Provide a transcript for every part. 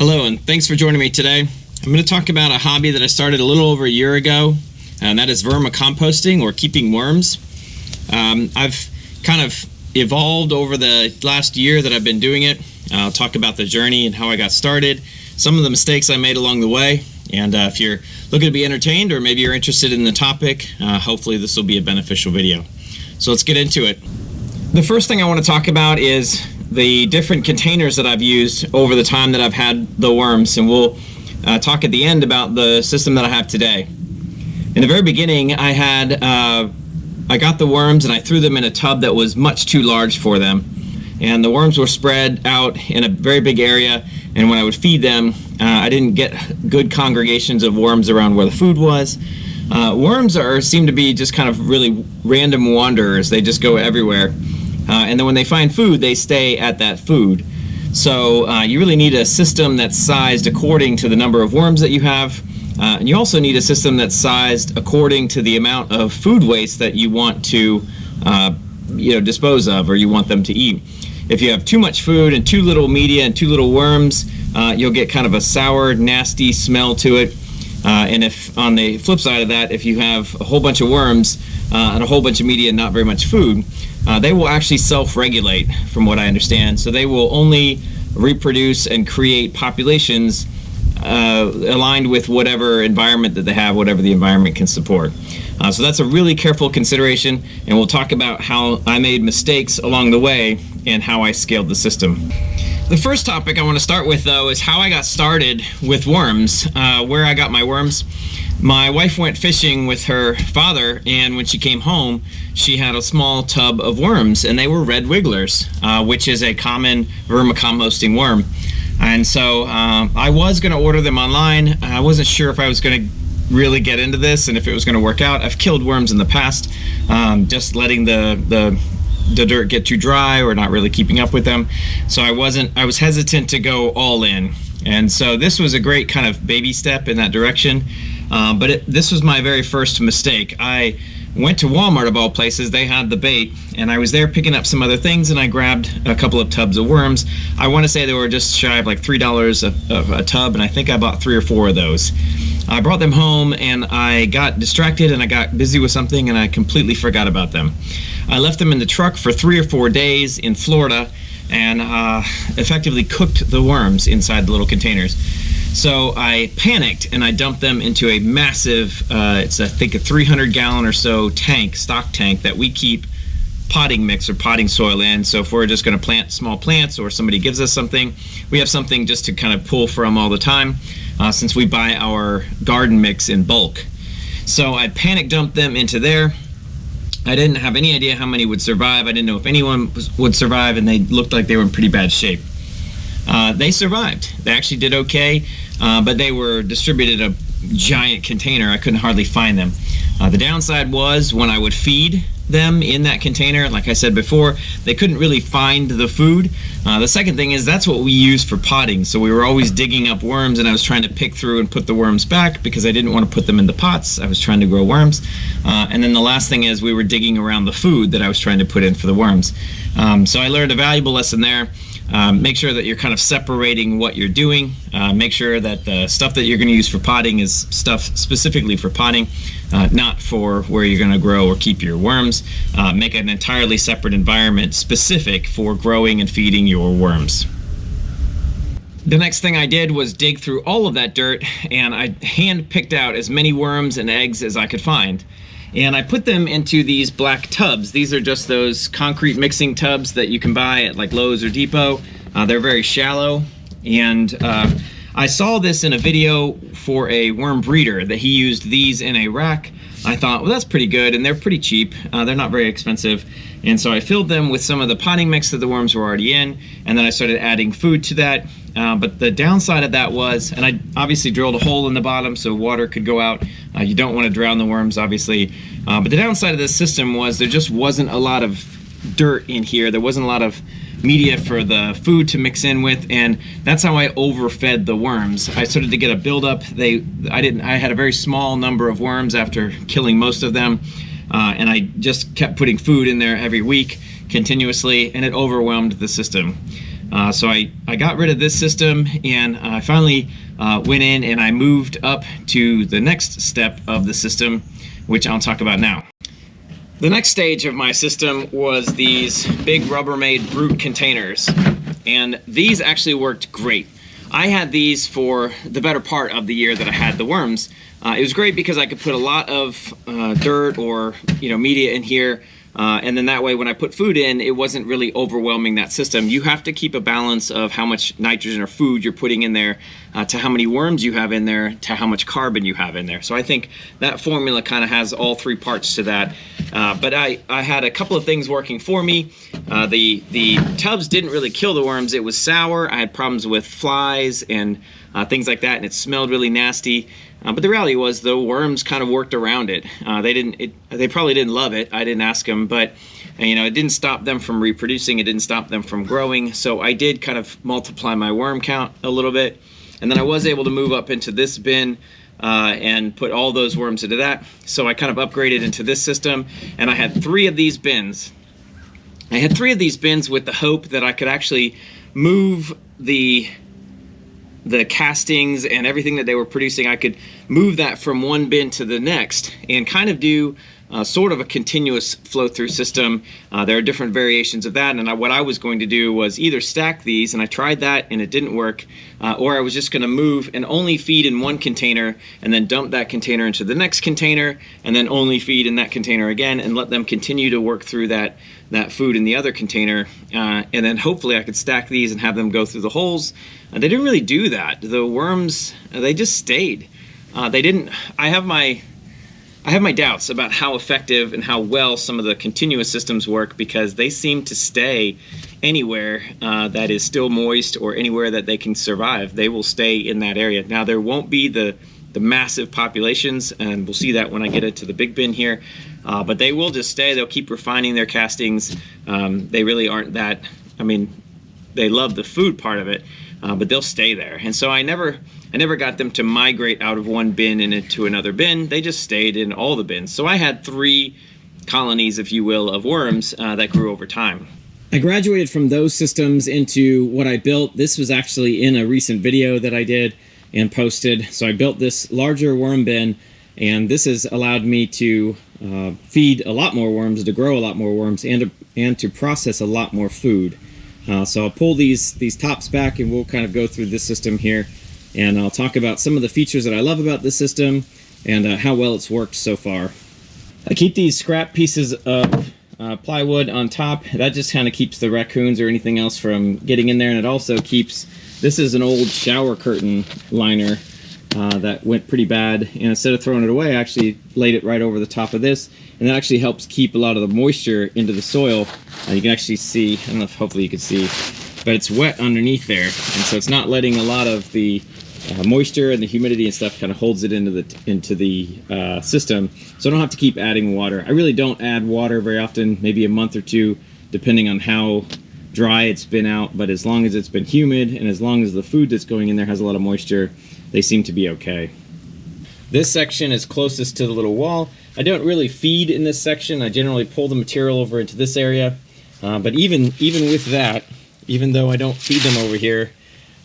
Hello, and thanks for joining me today. I'm going to talk about a hobby that I started a little over a year ago, and that is vermicomposting, or keeping worms. I've kind of evolved over the last year that I've been doing it. I'll talk about the journey and how I got started, some of the mistakes I made along the way, and if you're looking to be entertained or maybe you're interested in the topic, hopefully this will be a beneficial video. So let's get into it. The first thing I want to talk about is the different containers that I've used over the time that I've had the worms, and we'll talk at the end about the system that I have today. In the very beginning, I got the worms and I threw them in a tub that was much too large for them, and the worms were spread out in a very big area, and when I would feed them, I didn't get good congregations of worms around where the food was. Worms seem to be just kind of really random wanderers. They just go everywhere. And then when they find food, they stay at that food. So you really need a system that's sized according to the number of worms that you have. And you also need a system that's sized according to the amount of food waste that you want to dispose of, or you want them to eat. If you have too much food and too little media and too little worms, you'll get kind of a sour, nasty smell to it. And if on the flip side of that, if you have a whole bunch of worms and a whole bunch of media and not very much food, they will actually self-regulate, from what I understand. So they will only reproduce and create populations aligned with whatever environment that they have, whatever the environment can support. So that's a really careful consideration, and we'll talk about how I made mistakes along the way and how I scaled the system. The first topic I want to start with, though, is how I got started with worms, where I got my worms. My wife went fishing with her father, and when she came home, she had a small tub of worms, and they were red wigglers, which is a common vermicomposting worm. And so I was going to order them online. I wasn't sure if I was going to really get into this and if it was going to work out. I've killed worms in the past, just letting the dirt get too dry or not really keeping up with them. So I was hesitant to go all in. And so this was a great kind of baby step in that direction. But this was my very first mistake. I went to Walmart, of all places. They had the bait, and I was there picking up some other things, and I grabbed a couple of tubs of worms. I want to say they were just shy of like $3 a tub, and I think I bought 3 or 4 of those. I brought them home, and I got distracted, and I got busy with something, and I completely forgot about them. I left them in the truck for 3 or 4 days in Florida, and effectively cooked the worms inside the little containers. So I panicked and I dumped them into a massive, it's I think a 300-gallon or so tank, stock tank, that we keep potting mix or potting soil in. So if we're just going to plant small plants or somebody gives us something, we have something just to kind of pull from all the time, since we buy our garden mix in bulk. So I panic dumped them into there. I didn't have any idea how many would survive. I didn't know if anyone would survive, and they looked like they were in pretty bad shape. They survived. They actually did okay, but they were distributed in a giant container. I couldn't hardly find them. The downside was when I would feed them in that container, like I said before, they couldn't really find the food. The second thing is that's what we use for potting. So we were always digging up worms, and I was trying to pick through and put the worms back because I didn't want to put them in the pots. I was trying to grow worms. And then the last thing is we were digging around the food that I was trying to put in for the worms. So I learned a valuable lesson there. Make sure that you're kind of separating what you're doing. Make sure that the stuff that you're going to use for potting is stuff specifically for potting, not for where you're going to grow or keep your worms. Make an entirely separate environment specific for growing and feeding your worms. The next thing I did was dig through all of that dirt, and I hand picked out as many worms and eggs as I could find. And I put them into these black tubs. These are just those concrete mixing tubs that you can buy at like Lowe's or Depot. They're very shallow. And I saw this in a video for a worm breeder, that he used these in a rack. I thought, well, that's pretty good, and they're pretty cheap. They're not very expensive. And so I filled them with some of the potting mix that the worms were already in, and then I started adding food to that. But the downside of that was, and I obviously drilled a hole in the bottom so water could go out. You don't want to drown the worms, obviously. But the downside of this system was there just wasn't a lot of dirt in here. There wasn't a lot of media for the food to mix in with, and that's how I overfed the worms. I started to get a buildup. I had a very small number of worms after killing most of them, and I just kept putting food in there every week continuously, and it overwhelmed the system. So I got rid of this system, and I finally went in and I moved up to the next step of the system, which I'll talk about now. The next stage of my system was these big Rubbermaid brute containers, and these actually worked great. I had these for the better part of the year that I had the worms. It was great because I could put a lot of dirt or media in here, and then that way when I put food in, it wasn't really overwhelming that system. You have to keep a balance of how much nitrogen or food you're putting in there, to how many worms you have in there, to how much carbon you have in there. So I think that formula kind of has all three parts to that. But I had a couple of things working for me. The tubs didn't really kill the worms. It was sour. I had problems with flies and things like that, and it smelled really nasty. But the reality was the worms kind of worked around it. They probably didn't love it. I didn't ask them, but it didn't stop them from reproducing. It didn't stop them from growing. So I did kind of multiply my worm count a little bit, and then I was able to move up into this bin and put all those worms into that. So I kind of upgraded into this system, and I had 3 of these bins. I had 3 of these bins with the hope that I could actually move the castings and everything that they were producing. I could move that from one bin to the next and kind of do sort of a continuous flow through system. There are different variations of that, and what I was going to do was either stack these, and I tried that and it didn't work, or I was just going to move and only feed in one container and then dump that container into the next container and then only feed in that container again and let them continue to work through that food in the other container, and then hopefully I could stack these and have them go through the holes. They didn't really do that. The worms, they just stayed. They didn't. I have my doubts about how effective and how well some of the continuous systems work, because they seem to stay anywhere that is still moist or anywhere that they can survive. They will stay in that area. Now there won't be the massive populations, and we'll see that when I get into the big bin here, but they will just stay. They'll keep refining their castings. They really aren't that, they love the food part of it, but they'll stay there. And so I never got them to migrate out of one bin and into another bin. They just stayed in all the bins. So I had 3 colonies, if you will, of worms that grew over time. I graduated from those systems into what I built. This was actually in a recent video that I did and posted. So I built this larger worm bin, and this has allowed me to feed a lot more worms, to grow a lot more worms, and to process a lot more food. So I'll pull these tops back, and we'll kind of go through this system here, and I'll talk about some of the features that I love about this system and how well it's worked so far. I keep these scrap pieces of plywood on top. That just kind of keeps the raccoons or anything else from getting in there, and it also keeps, this is an old shower curtain liner that went pretty bad, and instead of throwing it away, I actually laid it right over the top of this, and that actually helps keep a lot of the moisture into the soil. You can actually see, I don't know if hopefully you can see, but it's wet underneath there, and so it's not letting a lot of the moisture and the humidity and stuff kind of holds it into the system, so I don't have to keep adding water. I really don't add water very often, maybe a month or 2, depending on how dry it's been out, but as long as it's been humid and as long as the food that's going in there has a lot of moisture, they seem to be okay. This section is closest to the little wall. I don't really feed in this section. I generally pull the material over into this area, but even with that, even though I don't feed them over here,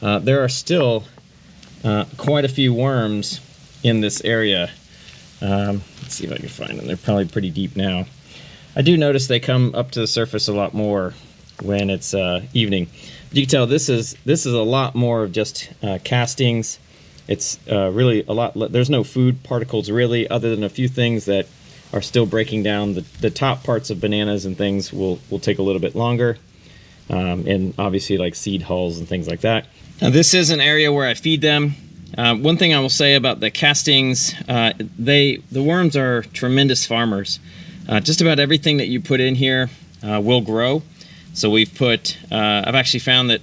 there are still quite a few worms in this area. Let's see if I can find them. They're probably pretty deep now. I do notice they come up to the surface a lot more when it's evening. But you can tell this is a lot more of just castings. It's really a lot. There's no food particles really, other than a few things that are still breaking down. The top parts of bananas and things will take a little bit longer, and obviously like seed hulls and things like that. Now this is an area where I feed them. One thing I will say about the castings, the worms are tremendous farmers. Just about everything that you put in here will grow. So we've put, I've actually found that,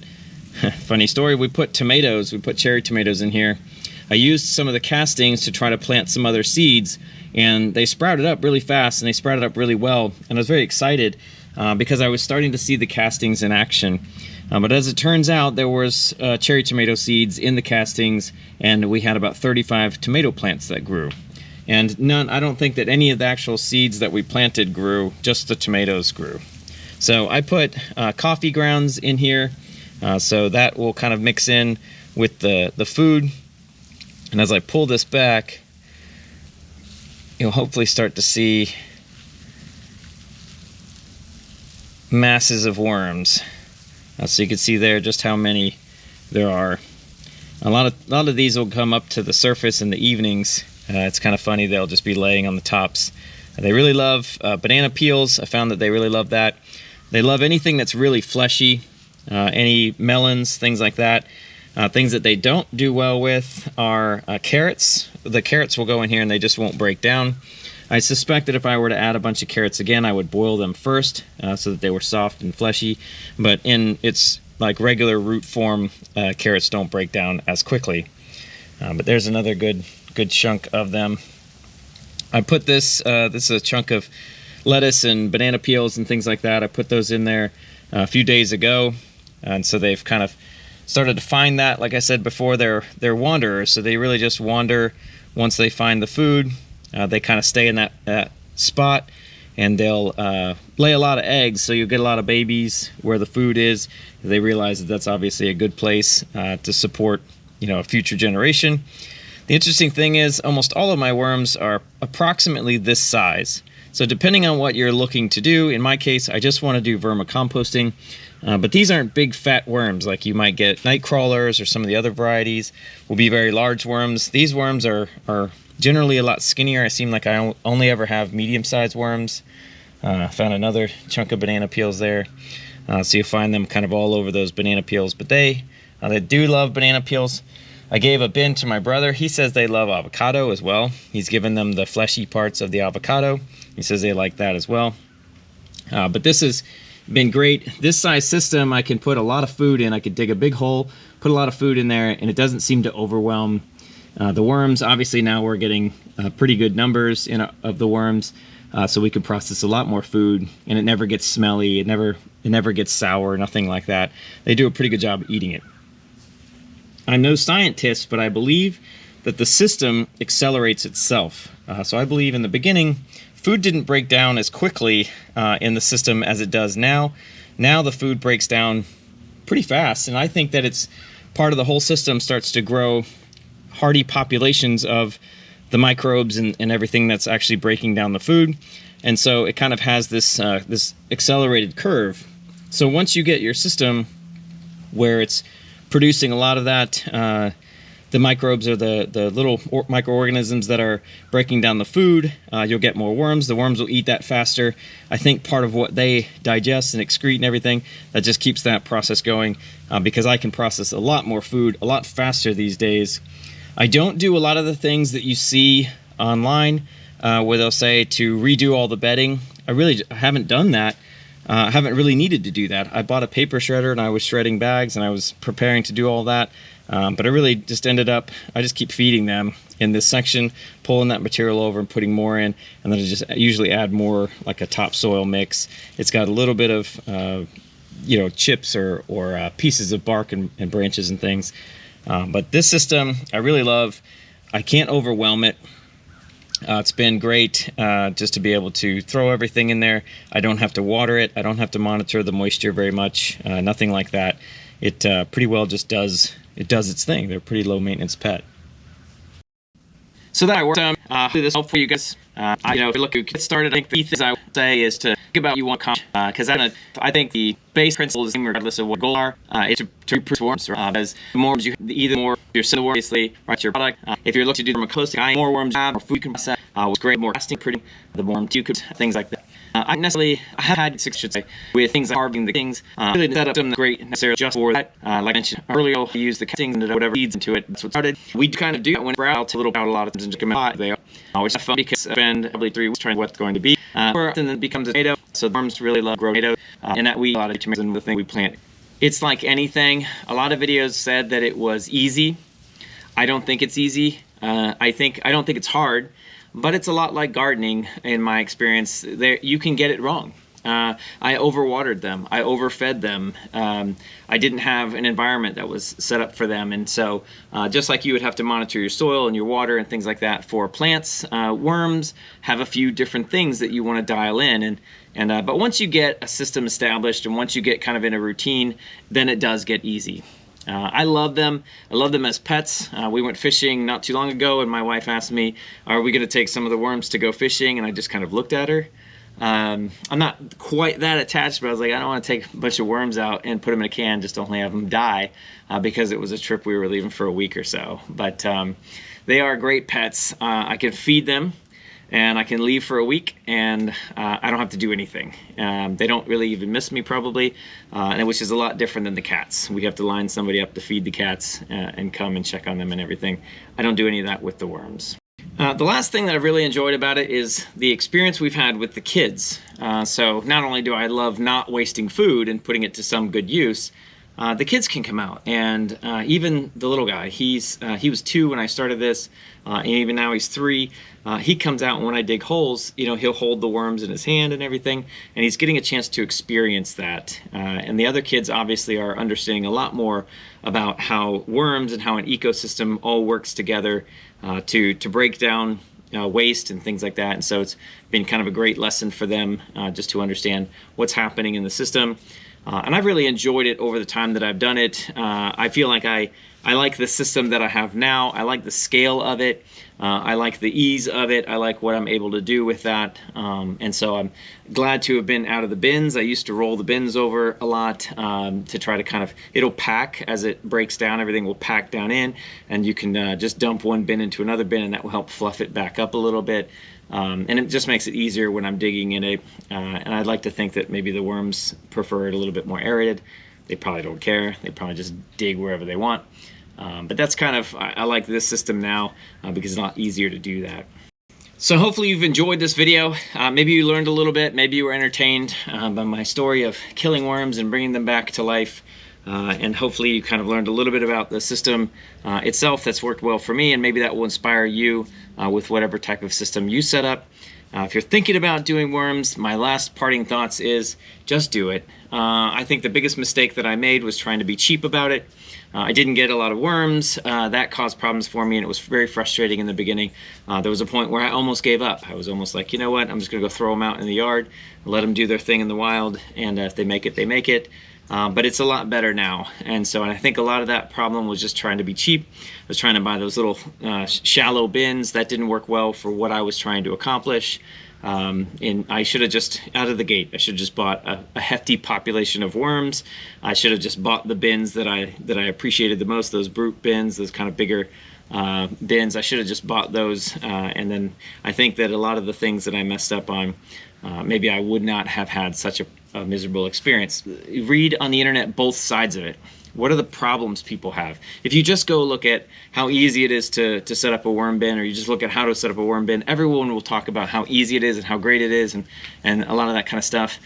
funny story, we put cherry tomatoes in here. I used some of the castings to try to plant some other seeds, and they sprouted up really fast and they sprouted up really well. And I was very excited because I was starting to see the castings in action. But as it turns out, there was cherry tomato seeds in the castings, and we had about 35 tomato plants that grew. And I don't think that any of the actual seeds that we planted grew, just the tomatoes grew. So I put coffee grounds in here. So that will kind of mix in with the food. And as I pull this back, you'll hopefully start to see masses of worms. So you can see there just how many there are. A lot of these will come up to the surface in the evenings. It's kind of funny, they'll just be laying on the tops. They really love banana peels. I found that they really love that. They love anything that's really fleshy, any melons, things like that. Things that they don't do well with are carrots. The carrots will go in here and they just won't break down. I suspect that if I were to add a bunch of carrots again, I would boil them first so that they were soft and fleshy. But in its like regular root form, carrots don't break down as quickly. But there's another good chunk of them. I put this is a chunk of lettuce and banana peels and things like that. I put those in there a few days ago, and so they've kind of started to find that. Like I said before, they're wanderers, so they really just wander once they find the food. They kind of stay in that spot, and they'll lay a lot of eggs, so you'll get a lot of babies where the food is. They realize that that's obviously a good place to support, a future generation. The interesting thing is almost all of my worms are approximately this size. So depending on what you're looking to do, in my case, I just want to do vermicomposting, but these aren't big fat worms like you might get. Night crawlers or some of the other varieties will be very large worms. These worms are generally a lot skinnier. I seem like I only ever have medium-sized worms. Found another chunk of banana peels there. So you'll find them kind of all over those banana peels, but they do love banana peels. I gave a bin to my brother. He says they love avocado as well. He's given them the fleshy parts of the avocado. He says they like that as well. But this has been great. This size system, I can put a lot of food in. I could dig a big hole, put a lot of food in there, and it doesn't seem to overwhelm the worms. Obviously now we're getting pretty good numbers of the worms, so we can process a lot more food, and it never gets smelly. It never gets sour, nothing like that. They do a pretty good job of eating it. I'm no scientist, but I believe that the system accelerates itself. So I believe in the beginning, food didn't break down as quickly in the system as it does now. Now the food breaks down pretty fast, and I think that it's part of the whole system starts to grow hardy populations of the microbes and everything that's actually breaking down the food. And so it kind of has this accelerated curve. So once you get your system where it's producing a lot of that, the microbes or the little microorganisms that are breaking down the food, you'll get more worms. The worms will eat that faster. I think part of what they digest and excrete and everything, that just keeps that process going, because I can process a lot more food a lot faster these days. I don't do a lot of the things that you see online where they'll say to redo all the bedding. I haven't done that. I haven't really needed to do that. I bought a paper shredder and I was shredding bags and I was preparing to do all that. But I really just ended up, I just keep feeding them in this section, pulling that material over and putting more in, and then I just usually add more like a topsoil mix. It's got a little bit of, chips or pieces of bark and branches and things. But this system, I really love. I can't overwhelm it. It's been great just to be able to throw everything in there. I don't have to water it. I don't have to monitor the moisture very much. Nothing like that. It pretty well just does its thing. They're a pretty low maintenance pet. So that works. Hopefully this helpful for you guys. If you look to get started, I think the key things I would say is to think about what you want to accomplish. Because I think the base principle is the same regardless of what goals are. It's to produce worms. As the more worms either more you're sending worms, obviously, right, your product. If you're looking to do vermicomposting, more worms you have, more food you can process. What's great, more lasting, pretty, the more you could, things like that. I have had success, should say, with things like harvesting the things. Really set up something great necessarily just for that. Like I mentioned earlier, we use the castings and whatever feeds into it. That's what started. We kind of do that when we're out to a little out a lot of times and just come out there. Which is fun because I spend probably 3 weeks trying what's going to be. And then it becomes a tomato. So the worms really love growing tomatoes. And that we a lot of tomatoes and the thing we plant. It's like anything. A lot of videos said that it was easy. I don't think it's easy. I don't think it's hard. But it's a lot like gardening in my experience. You can get it wrong. I overwatered them. I overfed them. I didn't have an environment that was set up for them. And so just like you would have to monitor your soil and your water and things like that for plants, worms have a few different things that you want to dial in. But once you get a system established and once you get kind of in a routine, then it does get easy. I love them. I love them as pets. We went fishing not too long ago, and my wife asked me, are we going to take some of the worms to go fishing? And I just kind of looked at her. I'm not quite that attached, but I was like, I don't want to take a bunch of worms out and put them in a can just to only have them die, because it was a trip we were leaving for a week or so. But they are great pets. I can feed them, and I can leave for a week, and I don't have to do anything. They don't really even miss me, probably, which is a lot different than the cats. We have to line somebody up to feed the cats and come and check on them and everything. I don't do any of that with the worms. The last thing that I've really enjoyed about it is the experience we've had with the kids. So not only do I love not wasting food and putting it to some good use, the kids can come out, and even the little guy, he was 2 when I started this, and even now he's 3. He comes out, and when I dig holes, he'll hold the worms in his hand and everything, and he's getting a chance to experience that. And the other kids obviously are understanding a lot more about how worms and how an ecosystem all works together to break down waste and things like that. And so it's been kind of a great lesson for them just to understand what's happening in the system. And I've really enjoyed it over the time that I've done it. I feel like I like the system that I have now. I like the scale of it. I like the ease of it. I like what I'm able to do with that. And so I'm glad to have been out of the bins. I used to roll the bins over a lot to try to kind of, it'll pack as it breaks down. Everything will pack down in, and you can just dump one bin into another bin, and that will help fluff it back up a little bit. And it just makes it easier when I'm digging in it. And I'd like to think that maybe the worms prefer it a little bit more aerated. They probably don't care. They probably just dig wherever they want. But that's kind of, I like this system now because it's a lot easier to do that. So hopefully you've enjoyed this video. Maybe you learned a little bit. Maybe you were entertained by my story of killing worms and bringing them back to life. And hopefully you kind of learned a little bit about the system itself that's worked well for me, and maybe that will inspire you with whatever type of system you set up. If you're thinking about doing worms, my last parting thoughts is just do it. I think the biggest mistake that I made was trying to be cheap about it. I didn't get a lot of worms. That caused problems for me, and it was very frustrating in the beginning. There was a point where I almost gave up. I was almost like, you know what, I'm just gonna go throw them out in the yard, let them do their thing in the wild, and if they make it, they make it. But it's a lot better now. And so I think a lot of that problem was just trying to be cheap. I was trying to buy those little shallow bins. That didn't work well for what I was trying to accomplish. And I should have just, out of the gate, I should have just bought a hefty population of worms. I should have just bought the bins that I appreciated the most, those brute bins, those kind of bigger bins. I should have just bought those. And then I think that a lot of the things that I messed up on, maybe I would not have had such a miserable experience. Read on the internet both sides of it. What are the problems people have? If you just go look at how easy it is to set up a worm bin, or you just look at how to set up a worm bin, everyone will talk about how easy it is and how great it is, and a lot of that kind of stuff.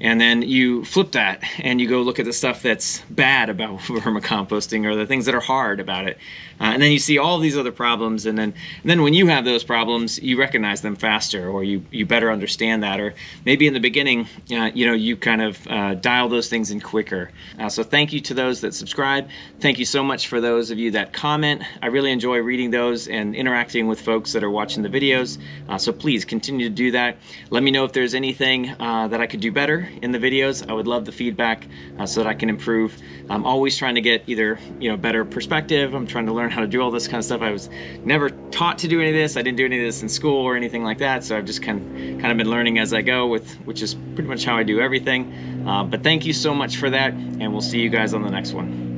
And then you flip that and you go look at the stuff that's bad about vermicomposting, or the things that are hard about it. And then you see all these other problems, and then when you have those problems, you recognize them faster, or you better understand that. Or maybe in the beginning, you kind of dial those things in quicker. So thank you to those that subscribe. Thank you so much for those of you that comment. I really enjoy reading those and interacting with folks that are watching the videos. So please continue to do that. Let me know if there's anything that I could do better in the videos. I would love the feedback so that I can improve. I'm always trying to get either better perspective. I'm trying to learn how to do all this kind of stuff. I was never taught to do any of this. I didn't do any of this in school or anything like that, so I've just kind of been learning as I go, which is pretty much how I do everything. But thank you so much for that, and we'll see you guys on the next one.